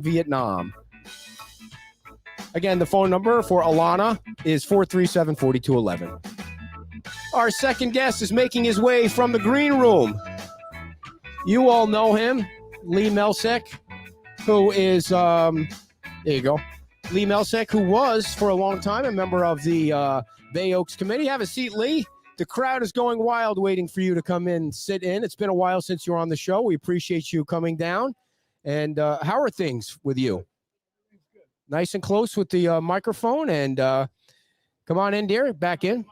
Vietnam. Again, the phone number for Alana is 437-4211. Our second guest is making his way from the green room. You all know him, Lee Melsek, who is, there you go. Lee Melsek, who was for a long time a member of the Bay Oaks Committee. Have a seat, Lee. The crowd is going wild waiting for you to come in and sit in. It's been a while since you were on the show. We appreciate you coming down. And how are things with you? Nice and close with the microphone. And come on in, dear. Back in.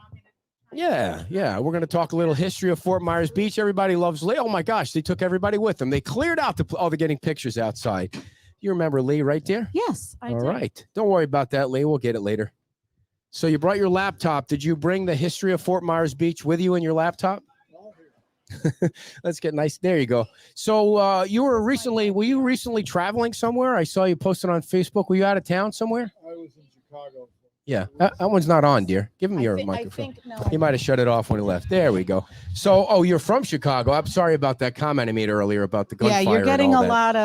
Yeah. We're going to talk a little history of Fort Myers Beach. Everybody loves Lee. Oh, my gosh. They took everybody with them. They cleared out they're getting pictures outside. You remember Lee right there? Yes, I do. All right. Don't worry about that, Lee. We'll get it later. So you brought your laptop. Did you bring the history of Fort Myers Beach with you in your laptop? Let's get nice. There you go. So were you recently traveling somewhere? I saw you posted on Facebook. Were you out of town somewhere? I was in Chicago. Yeah, that one's not on, dear. Give him your microphone. He might have shut it off when he left. There we go. So, you're from Chicago. I'm sorry about that comment I made earlier about the gunfire. Yeah, you're getting a lot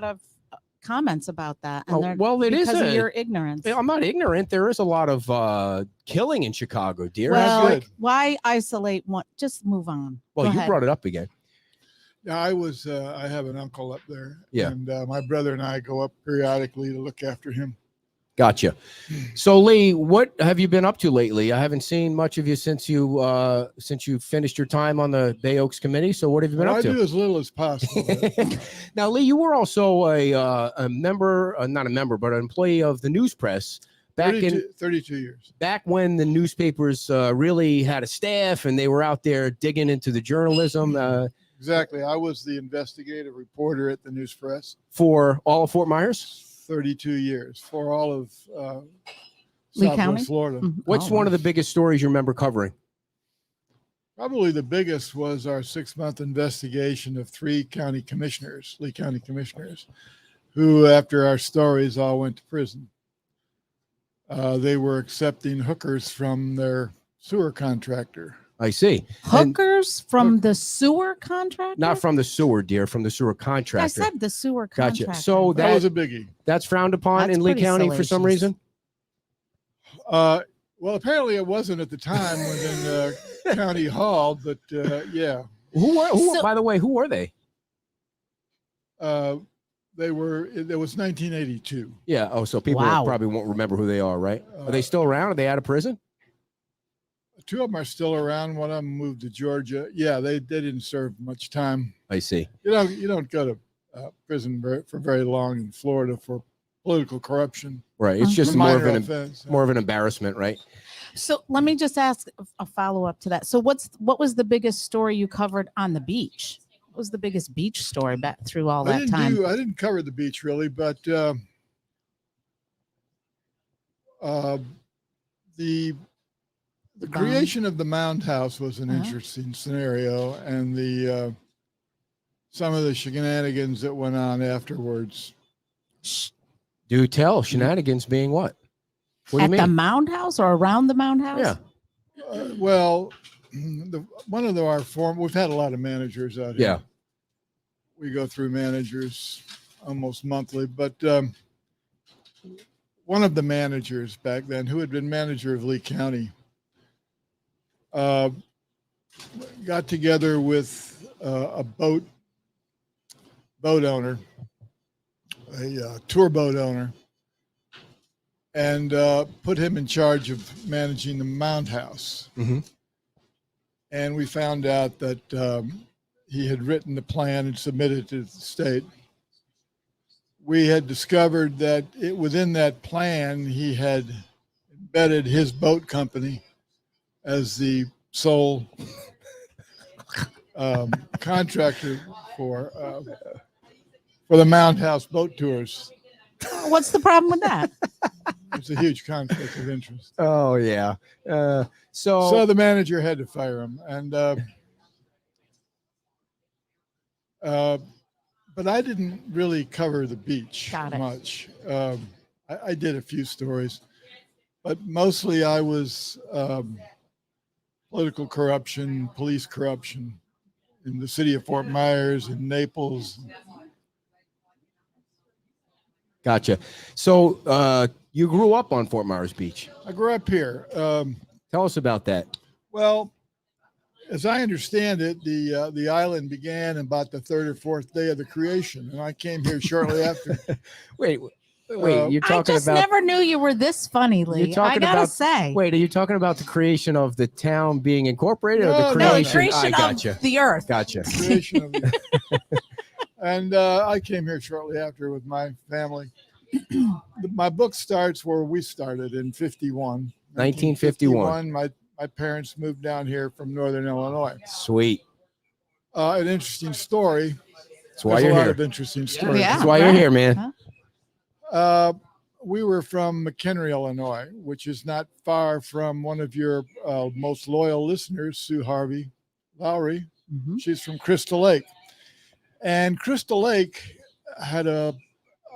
of comments about that. And because of your ignorance. I'm not ignorant. There is a lot of killing in Chicago, dear. Well, why isolate one? Just move on. Well, you brought it up again. Yeah, I have an uncle up there. Yeah. And my brother and I go up periodically to look after him. Gotcha. So, Lee, what have you been up to lately? I haven't seen much of you since you finished your time on the Bay Oaks Committee. So, what have you been up to? I do as little as possible. Now, Lee, you were also a member, not a member, but an employee of the News Press back 32 years. Back when the newspapers really had a staff and they were out there digging into the journalism. Exactly. I was the investigative reporter at the News Press for all of Fort Myers. 32 years for all of Lee County, Southwest Florida. Mm-hmm. What's one of the biggest stories you remember covering? Probably the biggest was our 6-month investigation of 3 county commissioners, Lee County commissioners, who, after our stories, all went to prison. They were accepting hookers from their sewer contractor. I see. Hookers from the sewer contractor? Not from the sewer, dear, from the sewer contractor. I said the sewer contractor. Gotcha. So that was a biggie. That's frowned upon in Lee County for some reason? Well, apparently it wasn't at the time within County Hall, but yeah. By the way, who were they? It was 1982. Yeah. Oh, so people probably won't remember who they are, right? Are they still around? Are they out of prison? 2 of them are still around. One of them moved to Georgia. Yeah, they didn't serve much time. I see. You don't go to prison for very long in Florida for political corruption. Right. It's just more of an embarrassment, right? So let me just ask a follow-up to that. So what was the biggest story you covered on the beach? What was the biggest beach story back through all that time? I didn't cover the beach really, but the creation of the Mound House was an interesting scenario, and some of the shenanigans that went on afterwards. Do tell. Shenanigans being what? What do you mean? At the Mound House or around the Mound House? Yeah. Well, one of our we've had a lot of managers out here. Yeah. We go through managers almost monthly, but one of the managers back then, who had been manager of Lee County, got together with a boat owner, a tour boat owner, and put him in charge of managing the Mound House. Mm-hmm. And we found out that he had written the plan and submitted it to the state. We had discovered that within that plan, he had embedded his boat company as the sole contractor for the Mound House boat tours. What's the problem with that? It's a huge conflict of interest. Oh yeah. So the manager had to fire him, and but I didn't really cover the beach much. I did a few stories, but mostly I was political corruption, police corruption in the city of Fort Myers and Naples. Gotcha. So you grew up on Fort Myers Beach. I grew up here. Tell us about that. Well, as I understand it, the island began about the third or fourth day of the creation, and I came here shortly after. Wait, you're I talking just about never knew you were this funny, Lee. You're talking I gotta about- say. Wait, are you talking about the creation of the town being incorporated or No, the no, creation? No, the creation I gotcha. of the earth. Gotcha. Creation of the, and I came here shortly after with my family. My book starts where we started in 51. 1951. My parents moved down here from Northern Illinois. Sweet. An interesting story. That's why There's you're a lot here. of interesting stories. Yeah. That's why you're right. here, man. Huh? We were from McHenry, Illinois, which is not far from one of your most loyal listeners, Sue Harvey Lowry. Mhm. She's from Crystal Lake. And Crystal Lake had a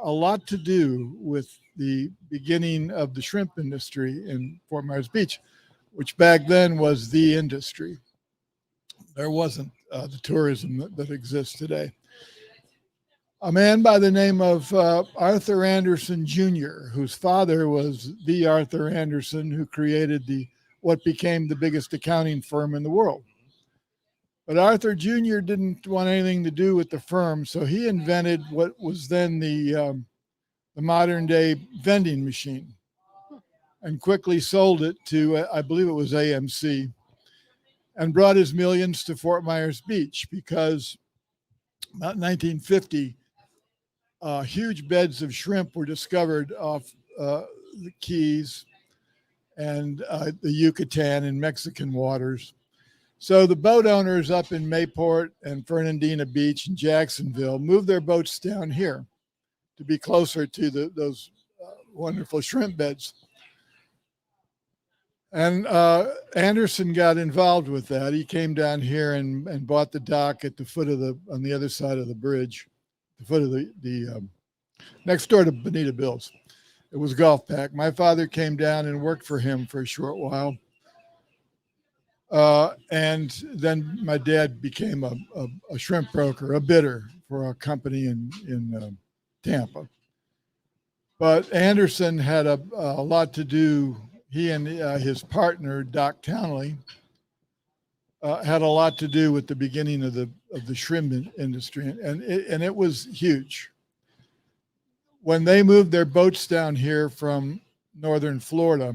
lot to do with the beginning of the shrimp industry in Fort Myers Beach, which back then was the industry. There wasn't the tourism that exists today. A man by the name of Arthur Anderson Jr., whose father was the Arthur Anderson who created what became the biggest accounting firm in the world. But Arthur Jr. didn't want anything to do with the firm, so he invented what was then the modern day vending machine and quickly sold it to, I believe it was AMC, and brought his millions to Fort Myers Beach because about 1950, huge beds of shrimp were discovered off the Keys and the Yucatan and Mexican waters. So the boat owners up in Mayport and Fernandina Beach and Jacksonville moved their boats down here to be closer to those wonderful shrimp beds. And Anderson got involved with that. He came down here and bought the dock at the foot of on the other side of the bridge, the foot of the next door to Bonita Bill's. It was Golf Pack. My father came down and worked for him for a short while. And then my dad became a shrimp broker, a bidder for a company in Tampa. But Anderson had a lot to do. He and his partner, Doc Townley, had a lot to do with the beginning of the shrimp industry, and it was huge. When they moved their boats down here from northern Florida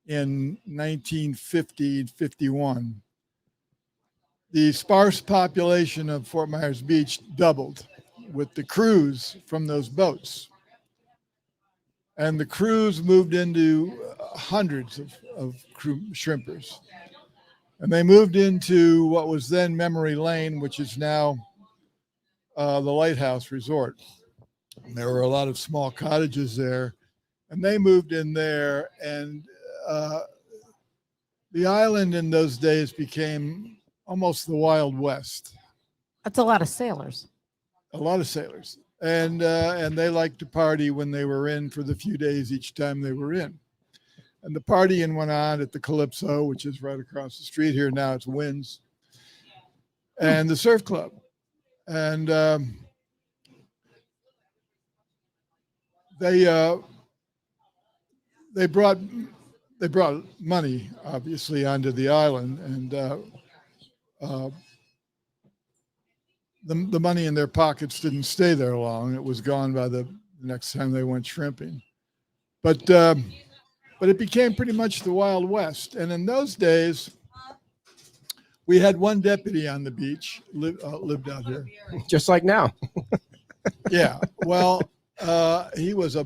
in 1950-51, the sparse population of Fort Myers Beach doubled with the crews from those boats. And the crews moved into hundreds of shrimpers. And they moved into what was then Memory Lane, which is now the Lighthouse Resort. And there were a lot of small cottages there. And they moved in there. And the island in those days became almost the Wild West. That's a lot of sailors. A lot of sailors. And they liked to party when they were in for the few days each time they were in. And the partying went on at the Calypso, which is right across the street here. Now it's Winds. And the Surf Club. And they brought money, obviously, onto the island. And the money in their pockets didn't stay there long. It was gone by the next time they went shrimping. But it became pretty much the Wild West. And in those days, we had one deputy on the beach, lived out here. Just like now. Yeah. Well, he was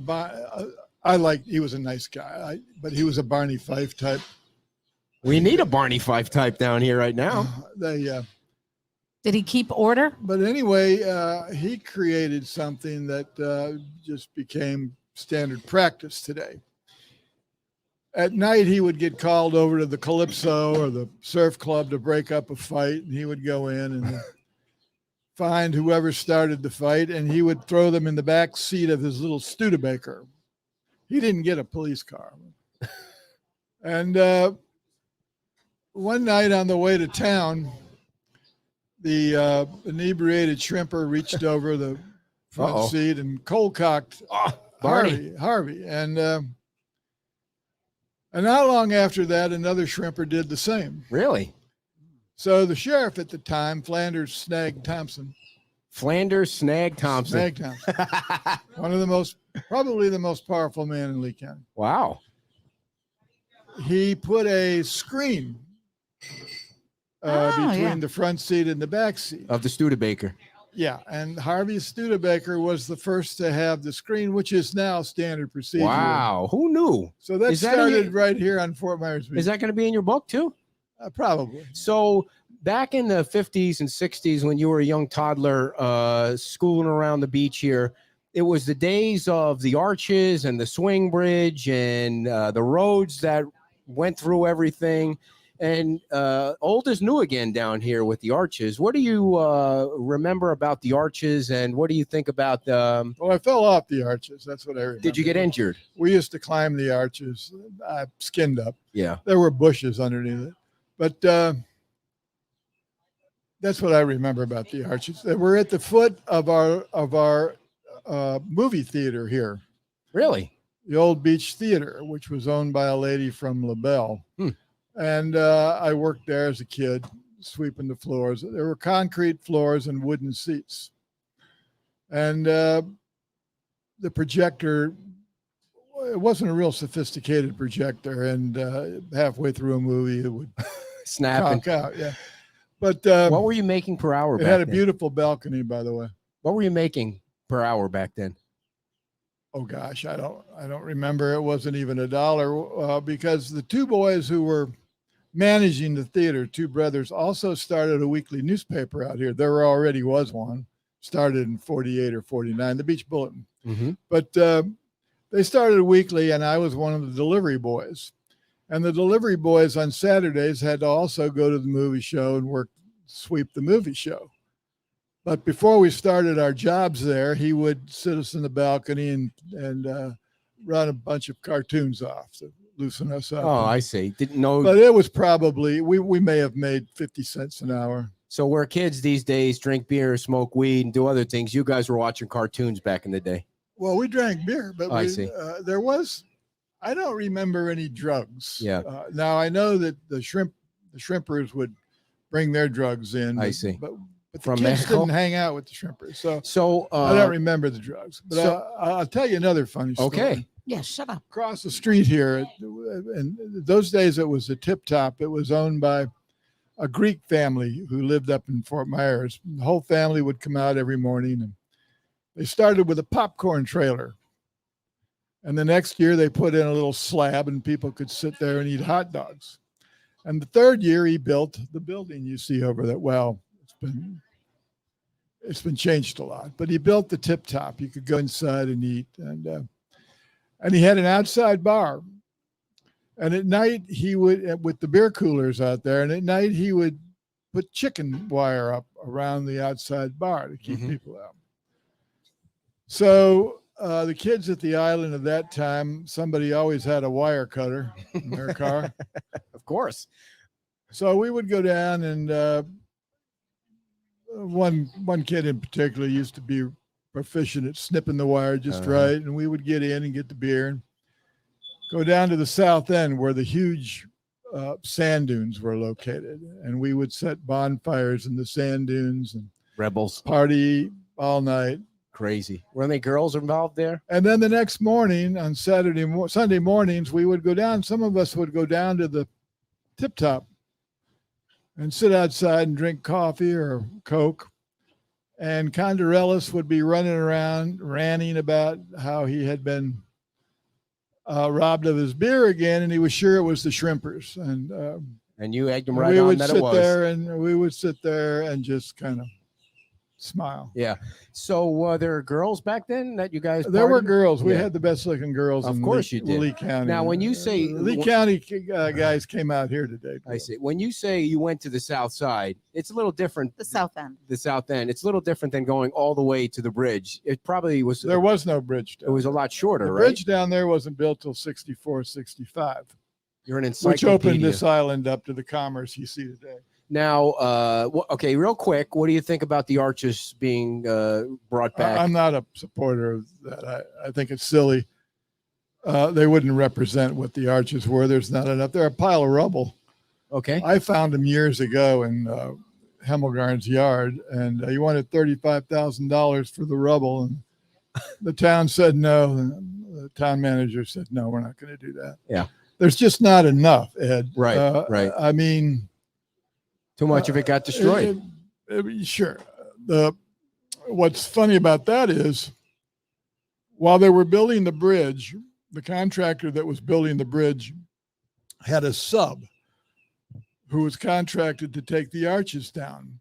he was a nice guy, but he was a Barney Fife type. We need a Barney Fife type down here right now. Did he keep order? But anyway, he created something that just became standard practice today. At night, he would get called over to the Calypso or the Surf Club to break up a fight, and he would go in and find whoever started the fight, and he would throw them in the back seat of his little Studebaker. He didn't get a police car. And one night on the way to town, the inebriated shrimper reached over the front Uh-oh. seat and cold-cocked Barney. Harvey. And not long after that, another shrimper did the same. Really? So the sheriff at the time, Flanders Snag Thompson, one of probably the most powerful man in Lee County. Wow. He put a screen between the front seat and the back seat Of the Studebaker. Yeah, and Harvey Studebaker was the first to have the screen, which is now standard procedure. Wow. Who knew? So that started right here on Fort Myers Beach. Is that going to be in your book too? Probably. So back in the 50s and 60s, when you were a young toddler schooling around the beach here, it was the days of the arches and the swing bridge and the roads that went through everything. And old is new again down here with the arches. What do you remember about the arches, and what do you think about the? Well, I fell off the arches. That's what I remember. Did you get injured? We used to climb the arches. I skinned up. Yeah. There were bushes underneath it, but that's what I remember about the arches. We're at the foot of our movie theater here. Really? The old Beach Theater, which was owned by a lady from LaBelle. And I worked there as a kid, sweeping the floors. There were concrete floors and wooden seats. And the projector, it wasn't a real sophisticated projector. And halfway through a movie, it would Snap out. Yeah. But what were you making per hour? It had a beautiful balcony, by the way. What were you making per hour back then? Oh gosh, I don't remember. It wasn't even $1 because the two boys who were managing the theater, two brothers, also started a weekly newspaper out here. There already was one, started in 48 or 49, the Beach Bulletin. But they started a weekly, and I was one of the delivery boys. And the delivery boys on Saturdays had to also go to the movie show and sweep the movie show. But before we started our jobs there, he would sit us in the balcony and run a bunch of cartoons off to loosen us up. Oh, I see. Didn't know. But it was probably, we may have made 50 cents an hour. So where kids these days drink beer, smoke weed, and do other things, you guys were watching cartoons back in the day. Well, we drank beer, but I see. I don't remember any drugs. Yeah. Now I know that the shrimpers would bring their drugs in. I see. But the From kids Mexico? didn't hang out with the shrimpers. So I don't remember the drugs. But I'll tell you another funny story. Okay. Yeah, shut up. Across the street here, in those days it was a Tip Top. It was owned by a Greek family who lived up in Fort Myers. The whole family would come out every morning, and they started with a popcorn trailer. And the next year they put in a little slab and people could sit there and eat hot dogs. And the third year he built the building you see over there. Well, it's been changed a lot, but he built the Tip Top. You could go inside and eat. And he had an outside bar. And at night he would, with the beer coolers out there, and at night he would put chicken wire up around the outside bar to keep people out. So the kids at the island at that time, somebody always had a wire cutter in their car. Of course. So we would go down, and one kid in particular used to be proficient at snipping the wire just right. And we would get in and get the beer and go down to the south end where the huge sand dunes were located. And we would set bonfires in the sand dunes and Rebels. party all night. Crazy. Were any girls involved there? And then the next morning on Sunday mornings, we would go down. Some of us would go down to the Tip Top and sit outside and drink coffee or Coke. And Condorellis would be running around ranting about how he had been robbed of his beer again, and he was sure it was the shrimpers. And you egged him right on that it was. We would sit there and just kind of smile. Yeah. So there were girls back then that you guys? There were partied? girls. We Yeah. had the best looking girls. Of course you did. Lee County. Now, when you say Lee County guys came out here today. I see. When you say you went to the south side, it's a little different. The south end. The south end. It's a little different than going all the way to the bridge. It probably was. There was no bridge. It was a lot shorter, the right? bridge down there wasn't built till 64, 65. You're an Which encyclopedia. opened this island up to the commerce you see today. Now, okay, real quick, what do you think about the arches being brought back? I'm not a supporter of that. I think it's silly. They wouldn't represent what the arches were. There's not enough. They're a pile of rubble. Okay. I found them years ago in Hemmelgarn's yard, and he wanted $35,000 for the rubble, and the town said no. The town manager said, no, we're not going to do that. Yeah. There's just not enough, Ed. Right, right. I mean, too much of it got destroyed. Sure. What's funny about that is while they were building the bridge, the contractor that was building the bridge had a sub who was contracted to take the arches down.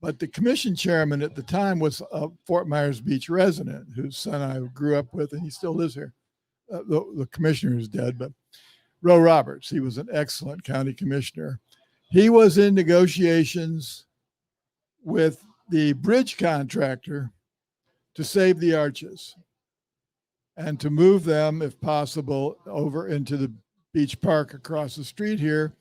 But the commission chairman at the time was a Fort Myers Beach resident whose son I grew up with, and he still lives here. The commissioner is dead, but Roe Roberts, he was an excellent county commissioner. He was in negotiations with the bridge contractor to save the arches and to move them, if possible, over into the beach park across the street here.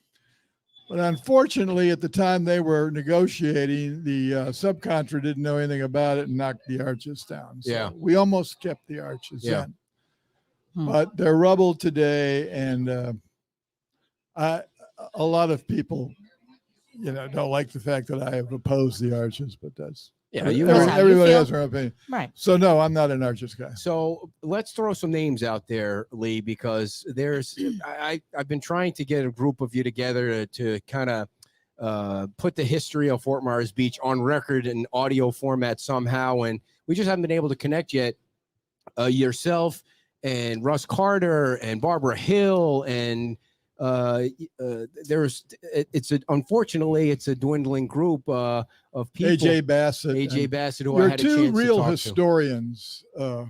But unfortunately, at the time they were negotiating, the subcontractor didn't know anything about it and knocked the arches down. So yeah. we almost kept the arches in. But they're rubble today, and a lot of people, don't like the fact that I have opposed the arches, but that's everybody has their own opinion. Right. So no, I'm not an arches guy. So let's throw some names out there, Lee, because I've been trying to get a group of you together to kind of put the history of Fort Myers Beach on record in audio format somehow, and we just haven't been able to connect yet. Yourself and Russ Carter and Barbara Hill and unfortunately it's a dwindling group of people. AJ Bassett, who there I are had a two chance real to talk historians of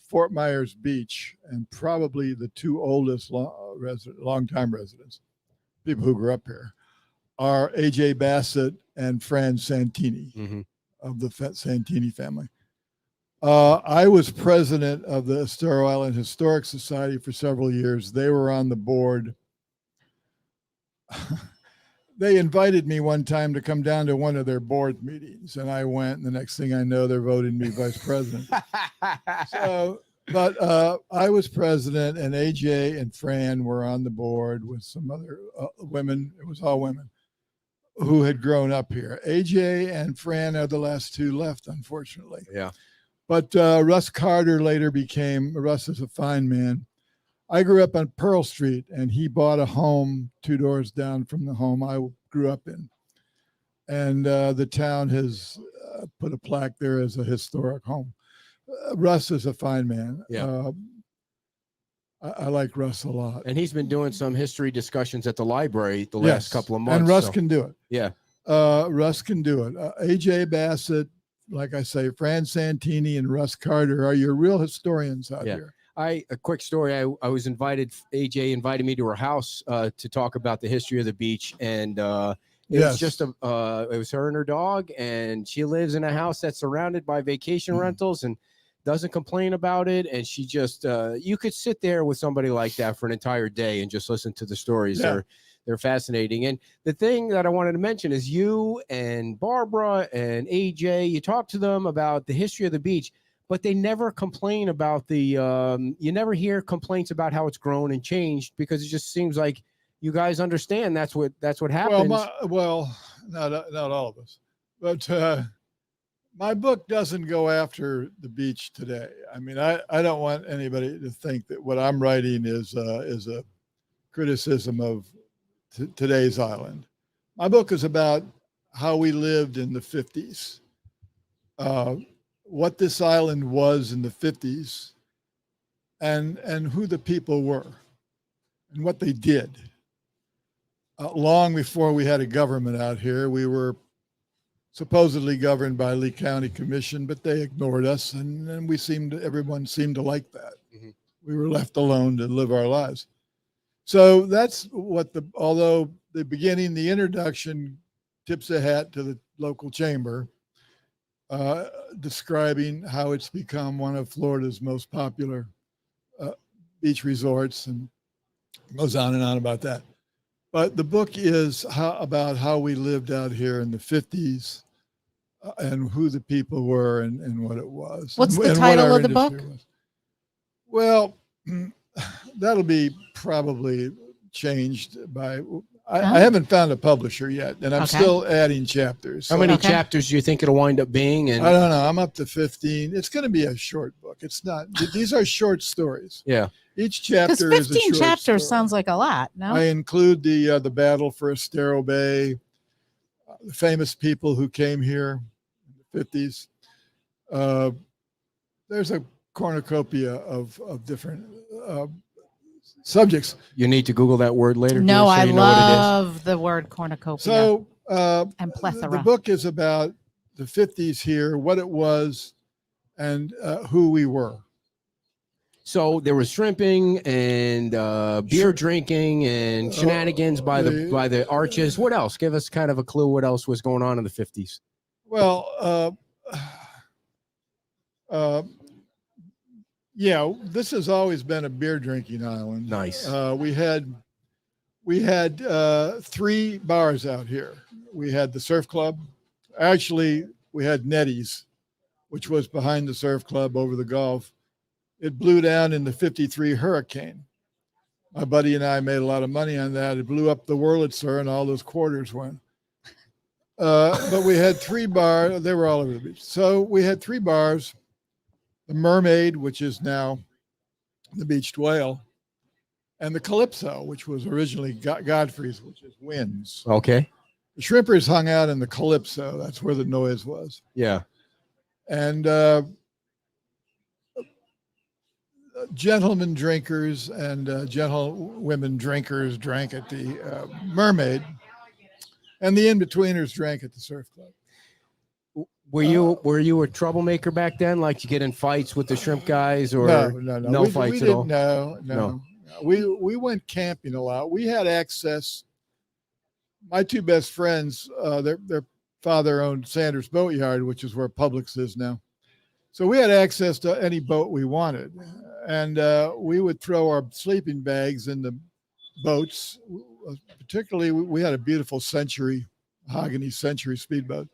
Fort Myers Beach, and probably the two oldest long-time residents, people who grew up here, are AJ Bassett and Fran Santini of the Santini family. I was president of the Estero Island Historic Society for several years. They were on the board. They invited me one time to come down to one of their board meetings, and I went, and the next thing I know, they're voting me vice president. But I was president, and AJ and Fran were on the board with some other women. It was all women who had grown up here. AJ and Fran are the last two left, unfortunately. Yeah. But Russ Carter later Russ is a fine man. I grew up on Pearl Street, and he bought a home 2 doors down from the home I grew up in. And the town has put a plaque there as a historic home. Russ is a fine man. Yeah. I like Russ a lot. And he's been doing some history discussions at the library the last couple of months. And Russ can do it. Yeah. Russ can do it. AJ Bassett, like I say, Fran Santini and Russ Carter are your real historians out here. A quick story. I was invited. AJ invited me to her house to talk about the history of the beach, and it was just it was her and her dog, and she lives in a house that's surrounded by vacation rentals and doesn't complain about it. And she just you could sit there with somebody like that for an entire day and just listen to the stories. Yeah. They're fascinating. And the thing that I wanted to mention is you and Barbara and AJ, you talk to them about the history of the beach, but they never complain about you never hear complaints about how it's grown and changed, because it just seems like you guys understand that's what happens. Well, not all of us, but my book doesn't go after the beach today. I mean, I don't want anybody to think that what I'm writing is a criticism of today's island. My book is about how we lived in the 50s, what this island was in the 50s, and who the people were and what they did. Long before we had a government out here, we were supposedly governed by Lee County Commission, but they ignored us, and everyone seemed to like that. We were left alone to live our lives. So that's what although the beginning, the introduction tips a hat to the local chamber, describing how it's become one of Florida's most popular beach resorts, and goes on and on about that. But the book is about how we lived out here in the 50s and who the people were and what it was. What's the and title our of the book? industry was. Well, that'll be probably changed by. I haven't found a publisher yet, and I'm still adding chapters. How many chapters do you think it'll wind up being? And I don't know. I'm up to 15. It's going to be a short book. It's not. These are short stories. Yeah. Each chapter Because is a 15 short chapters story. sounds like a lot. No. I include the battle for Estero Bay, the famous people who came here in the 50s. There's a cornucopia of different subjects. You need to Google that word later. No, so I you know what it is. love the word cornucopia. So and plethora. the book is about the 50s here, what it was, and who we were. So there was shrimping and beer drinking and shenanigans by the arches. What else? Give us kind of a clue what else was going on in the 50s. Well, yeah, this has always been a beer drinking island. Nice. We had 3 bars out here. We had the surf club. Actually, we had Nettie's, which was behind the surf club over the Gulf. It blew down in the 53 hurricane. My buddy and I made a lot of money on that. It blew up the Wurlitzer and all those quarters went. But we had 3 bars. They were all over the beach. So we had 3 bars. The Mermaid, which is now the Beached Whale, and the Calypso, which was originally Godfrey's, which is Winds. Okay. The shrimpers hung out in the Calypso. That's where the noise was. Yeah. And gentlemen drinkers and gentlewomen drinkers drank at the Mermaid, and the in-betweeners drank at the Surf Club. Were you a troublemaker back then? Like you get in fights with the shrimp guys, or no fights at all? No. We went camping a lot. We had access. My 2 best friends, their father owned Sanders Boatyard, which is where Publix is now. So we had access to any boat we wanted, and we would throw our sleeping bags in the boats. Particularly, we had a beautiful mahogany Century speedboat.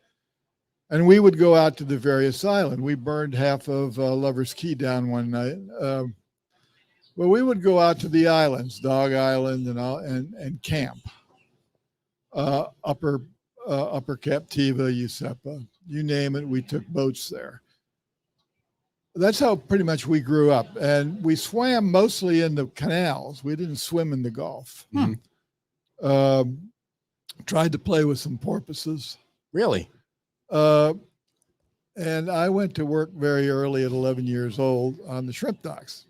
And we would go out to the various islands. We burned half of Lover's Key down one night. Well, we would go out to the islands, Dog Island and camp. Upper Captiva, Usepa, you name it, we took boats there. That's how pretty much we grew up. And we swam mostly in the canals. We didn't swim in the Gulf. Tried to play with some porpoises. Really? And I went to work very early at 11 years old on the shrimp docks.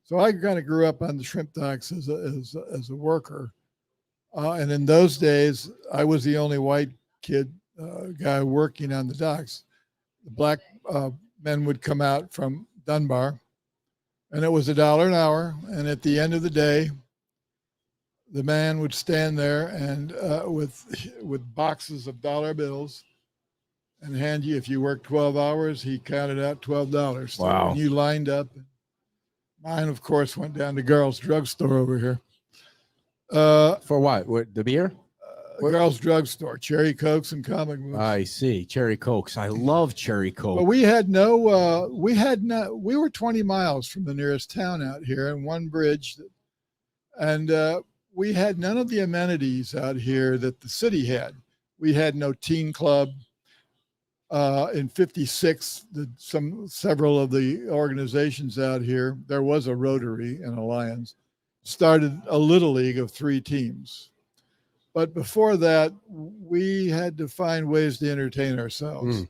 So I kind of grew up on the shrimp docks as a worker. And in those days, I was the only white guy working on the docks. The black men would come out from Dunbar, and it was $1 an hour. And at the end of the day, the man would stand there and with boxes of dollar bills and hand you, if you worked 12 hours, he counted out $12. So wow. when you lined up, mine, of course, went down to Girls Drugstore over here. For what? The beer? Girls Drugstore, Cherry Cokes and comic books. I see. Cherry Cokes. I love Cherry Coke. But we were 20 miles from the nearest town out here, and one bridge. And we had none of the amenities out here that the city had. We had no teen club. In 56, several of the organizations out here, there was a Rotary and a Lions, started a little league of 3 teams. But before that, we had to find ways to entertain ourselves.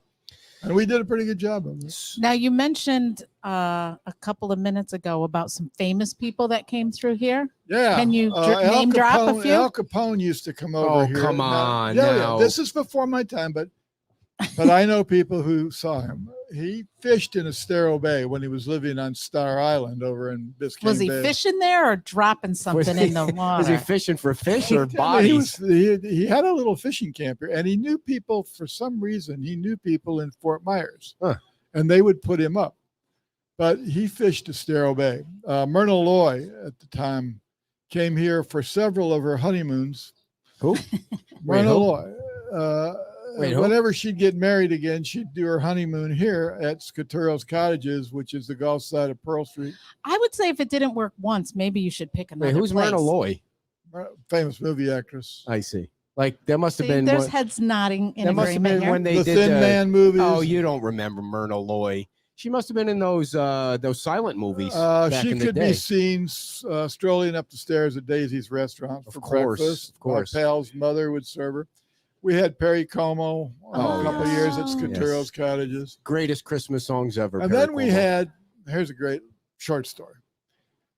And we did a pretty good job of it. Now, you mentioned a couple of minutes ago about some famous people that came through here. Yeah. Can you name drop a few? Al Capone used to come over here. Oh, come on. Yeah, this is before my time, but I know people who saw him. He fished in Estero Bay when he was living on Star Island over in Biscayne Was he Bay. fishing there or dropping something in the water? Was he fishing for fish or bodies? He had a little fishing camp here, and he knew people for some reason. He knew people in Fort Myers, and they would put him up. But he fished Estero Bay. Myrna Loy at the time came here for several of her honeymoons. Who? Myrna who? Loy. Wait, who? Whenever she'd get married again, she'd do her honeymoon here at Scaturo's Cottages, which is the Gulf side of Pearl Street. I would say if it didn't work once, maybe you should pick another Wait, who's place. Myrna Loy? Famous movie actress. I see. Like there must have See, been. there's one- heads nodding in That must have agreement been here. when they The did Thin Man movies. Oh, you don't remember Myrna Loy? She must have been in those silent movies. back She in the could day. be seen strolling up the stairs at Daisy's restaurant for breakfast. Of course. My pal's mother would serve her. We had Perry Como a couple of years at Scaturo's Cottages. Greatest Christmas songs ever. And Perry then we Como. had, here's a great short story.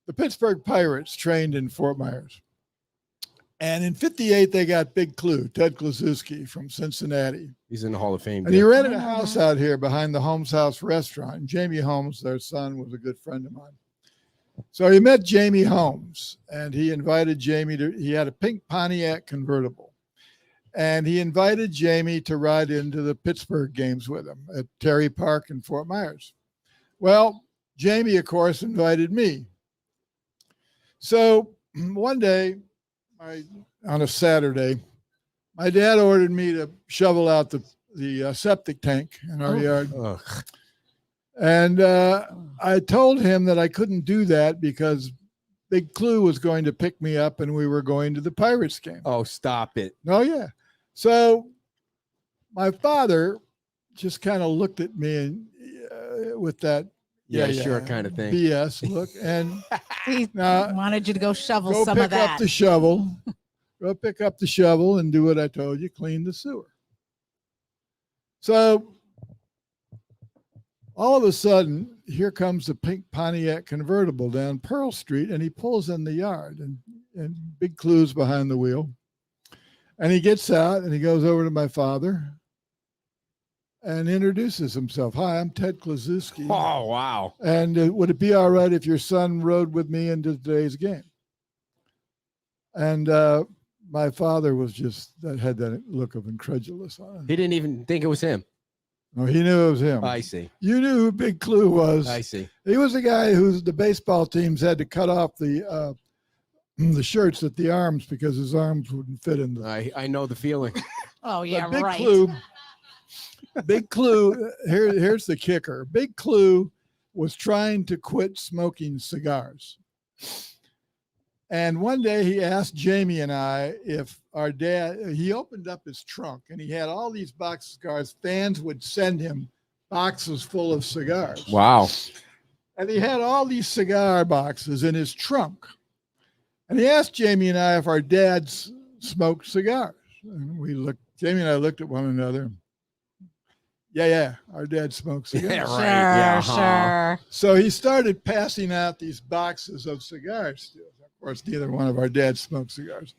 The Pittsburgh Pirates trained in Fort Myers. And in 58, they got Big Clue, Ted Kluszewski from Cincinnati. He's in the Hall of Fame. And he dude. rented a house out here behind the Holmes House restaurant. And Jamie Holmes, their son, was a good friend of mine. So he met Jamie Holmes, and he invited Jamie to, he had a pink Pontiac convertible. And he invited Jamie to ride into the Pittsburgh games with him at Terry Park in Fort Myers. Well, Jamie, of course, invited me. So one day, on a Saturday, my dad ordered me to shovel out the septic tank in our yard. Ugh. And I told him that I couldn't do that because Big Clue was going to pick me up and we were going to the Pirates game. Oh, stop it. Oh, yeah. So my father just kind of looked at me and with that Sure kind of thing. BS look. And He Now, wanted you to go shovel go some pick of that. up the shovel. Go pick up the shovel and do what I told you, clean the sewer. So all of a sudden, here comes the pink Pontiac convertible down Pearl Street, and he pulls in the yard, and Big Clue's behind the wheel. And he gets out and he goes over to my father and introduces himself. Hi, I'm Ted Kluszewski. Oh, wow. And would it be all right if your son rode with me into today's game? And my father was just, that had that look of incredulous on him. He didn't even think it was him. No, he knew it was him. I see. You knew who Big Clue was. I see. He was the guy who's the baseball teams had to cut off the shirts at the arms because his arms wouldn't fit in the. I know the feeling. Oh, yeah, Big right. Clue. Big Clue. Here's the kicker. Big Clue was trying to quit smoking cigars. And one day he asked Jamie and I if our dad, he opened up his trunk and he had all these box of cigars. Fans would send him boxes full of cigars. Wow. And he had all these cigar boxes in his trunk. And he asked Jamie and I if our dads smoked cigars. And Jamie and I looked at one another. Yeah, our dad smokes cigars. Yeah, Sure, right. Yeah, sure. So he started passing out these boxes of cigars. Of course, neither one of our dads smoked cigars.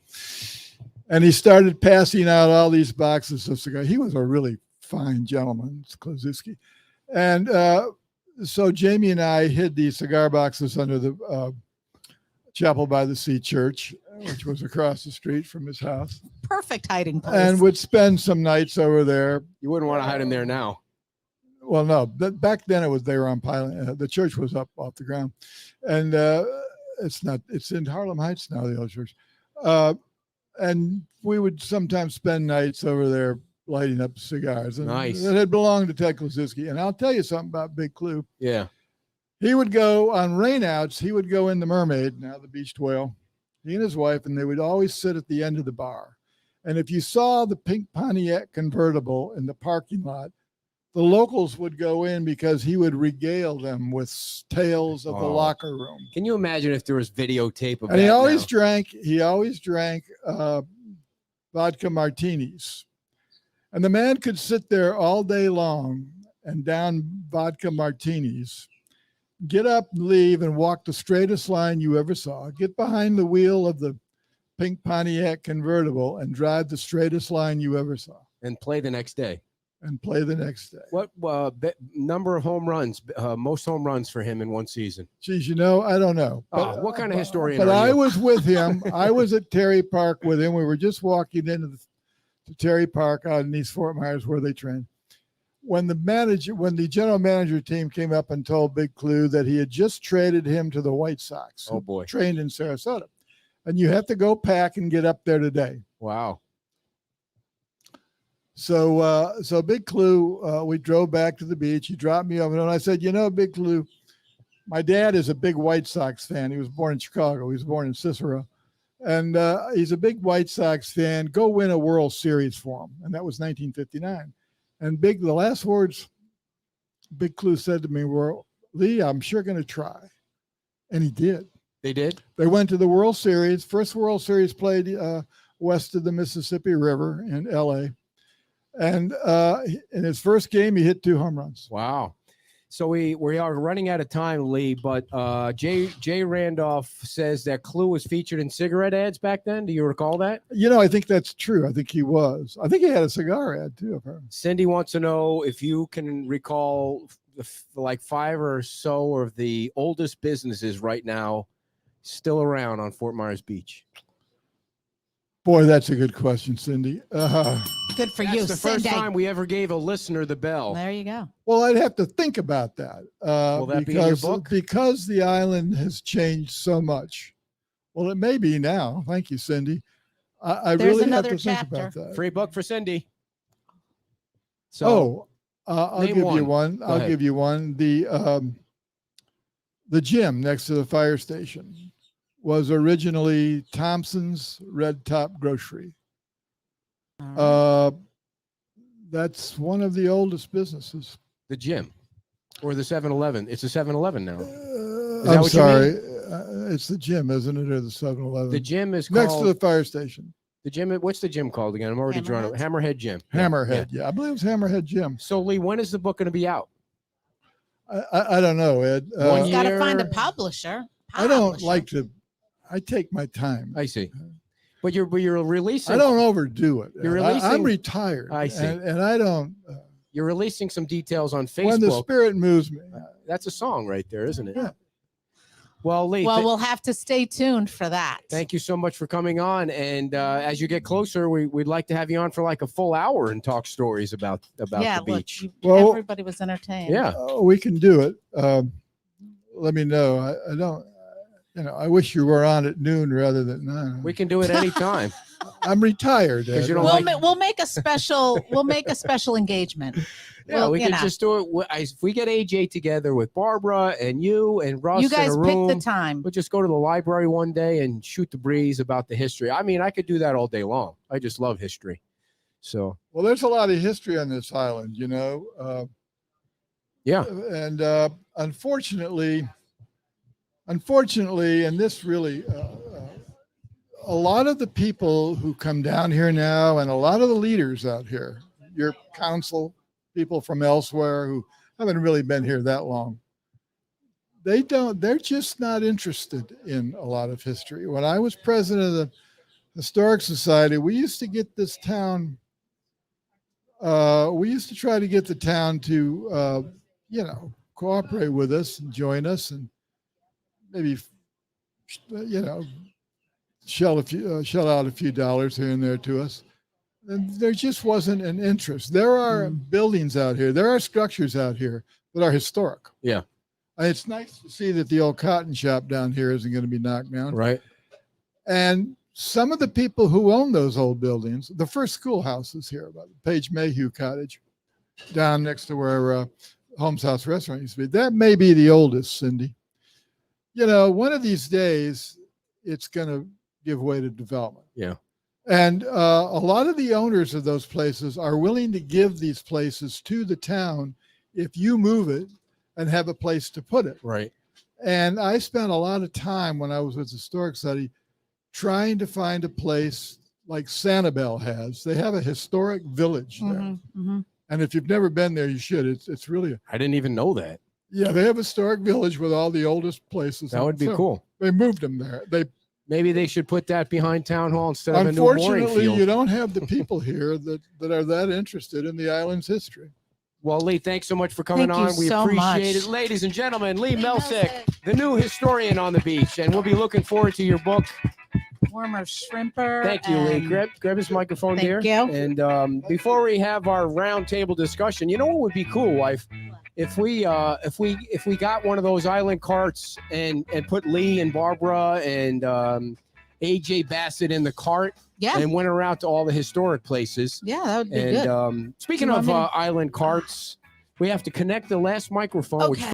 And he started passing out all these boxes of cigars. He was a really fine gentleman, Kluszewski. And so Jamie and I hid these cigar boxes under the Chapel by the Sea church, which was across the street from his house, Perfect hiding place. and would spend some nights over there. You wouldn't want to hide him there now. Well, no, back then they were on piling. The church was up off the ground, and it's in Harlem Heights now, the old church. And we would sometimes spend nights over there lighting up cigars. And Nice. It had belonged to Ted Kluszewski. And I'll tell you something about Big Clue. Yeah. He would go on rainouts. He would go in the Mermaid, now the Beached Whale, he and his wife, and they would always sit at the end of the bar. And if you saw the pink Pontiac convertible in the parking lot, the locals would go in because he would regale them with tales of the Oh. locker room. Can you imagine if there was videotape of And that he always now? drank vodka martinis. And the man could sit there all day long and down vodka martinis, get up and leave and walk the straightest line you ever saw, get behind the wheel of the pink Pontiac convertible and drive the straightest line you ever saw And play the next day. and play the next day. What number of home runs, most home runs for him in one season? Geez, I don't know. What kind of historian But are I you? was with him. I was at Terry Park with him. We were just walking into to Terry Park out in East Fort Myers where they train. When the general manager team came up and told Big Clue that he had just traded him to the White Sox, Oh, boy. trained in Sarasota. and you have to go pack and get up there today. Wow. So Big Clue, we drove back to the beach. He dropped me off, and I said, Big Clue, my dad is a big White Sox fan. He was born in Chicago. He was born in Cicero. And he's a big White Sox fan. Go win a World Series for him. And that was 1959. And the last words Big Clue said to me were, Lee, I'm sure going to try. And he did. They did? They went to the World Series. First World Series played west of the Mississippi River in L.A. And in his first game, he hit 2 home runs. Wow. So we are running out of time, Lee, but Jay Randolph says that Clue was featured in cigarette ads back then. Do you recall that? I think that's true. I think he was. I think he had a cigar ad, too, apparently. Cindy wants to know if you can recall like 5 or so of the oldest businesses right now still around on Fort Myers Beach. Boy, that's a good question, Cindy. Good for you, That's the Cindy. first time we ever gave a listener the bell. There you go. Well, I'd have to think about that. Will that be in your book? Because the island has changed so much. Well, it may be now. Thank you, Cindy. I There's really have another to chapter. think about that. Free book for Cindy. So I'll name give one. you one. Go I'll ahead. give you one. The gym next to the fire station was originally Thompson's Red Top Grocery. That's one of the oldest businesses. the gym or the 7-Eleven. It's a 7-Eleven now. I'm what you sorry. It's the gym, isn't it, or the 7-Eleven? The gym is called next to the fire station. the gym. What's the gym called again? I'm already drawing it. Hammerhead Gym. Hammerhead. Yeah, I believe it was Hammerhead Gym. So Lee, when is the book going to be out? I don't know, Ed. One Got to find a year. publisher. I don't like to. I take my time. I see. But you're releasing. I don't overdo it. You're I'm releasing- retired. I see. And I don't. You're releasing some details on When the Facebook. spirit moves me. That's a song right there, isn't it? Yeah. Well, Lee, Well, we'll have to stay tuned for that. thank you so much for coming on. And as you get closer, we'd like to have you on for like a full hour and talk stories about Yeah, the look, beach. Well- everybody was entertained. Yeah. We can do it. Let me know. I don't. I wish you were on at noon rather than 9. We can do it anytime. I'm retired. 'Cause Ed. you don't We'll, like- we'll make a special. We'll make a special engagement. Yeah, Well, we you can know. just do it. If we get AJ together with Barbara and you and Russ You guys in a pick room, the time. we'll just go to the library one day and shoot the breeze about the history. I mean, I could do that all day long. I just love history. So, Well, there's a lot of history on this island, yeah. And unfortunately, and this really, a lot of the people who come down here now, and a lot of the leaders out here, your council, people from elsewhere who haven't really been here that long, they're just not interested in a lot of history. When I was president of the Historic Society, we used to get this town, we used to try to get the town to, cooperate with us and join us and maybe, shell out a few dollars here and there to us. And there just wasn't an interest. There are buildings out here. There are structures out here that are historic. Yeah. And it's nice to see that the old cotton shop down here isn't going to be knocked down. Right. And some of the people who own those old buildings, the first schoolhouse is here, by the Page Mayhew Cottage, down next to where Holmes House Restaurant used to be. That may be the oldest, Cindy. One of these days, it's going to give way to development. Yeah. And a lot of the owners of those places are willing to give these places to the town if you move it and have a place to put it. Right. And I spent a lot of time when I was with Historic Study trying to find a place like Sanibel has. They have a historic village there. Mm-hmm. And if you've never been there, you should. It's really, I didn't even know that. yeah, they have a historic village with all the oldest places. That would be So cool. They moved them there. Maybe they should put that behind town hall instead of a new mooring Unfortunately, field. you don't have the people here that are that interested in the island's history. Well, Lee, thanks so much for coming Thank you on. We so appreciate much. it. Ladies and gentlemen, Lee Melsek, the new historian on the beach. And we'll be looking forward to your book. Former shrimper. Thank you, Lee. and- Grab his microphone, Thank dear. you. And before we have our round table discussion, you know what would be cool, wife? If we got one of those island carts and put Lee and Barbara and AJ Bassett in the cart Yeah. and went around to all the historic places. Yeah, that would be And good. speaking You of want me to- island carts, we have to connect the last microphone, which Okay.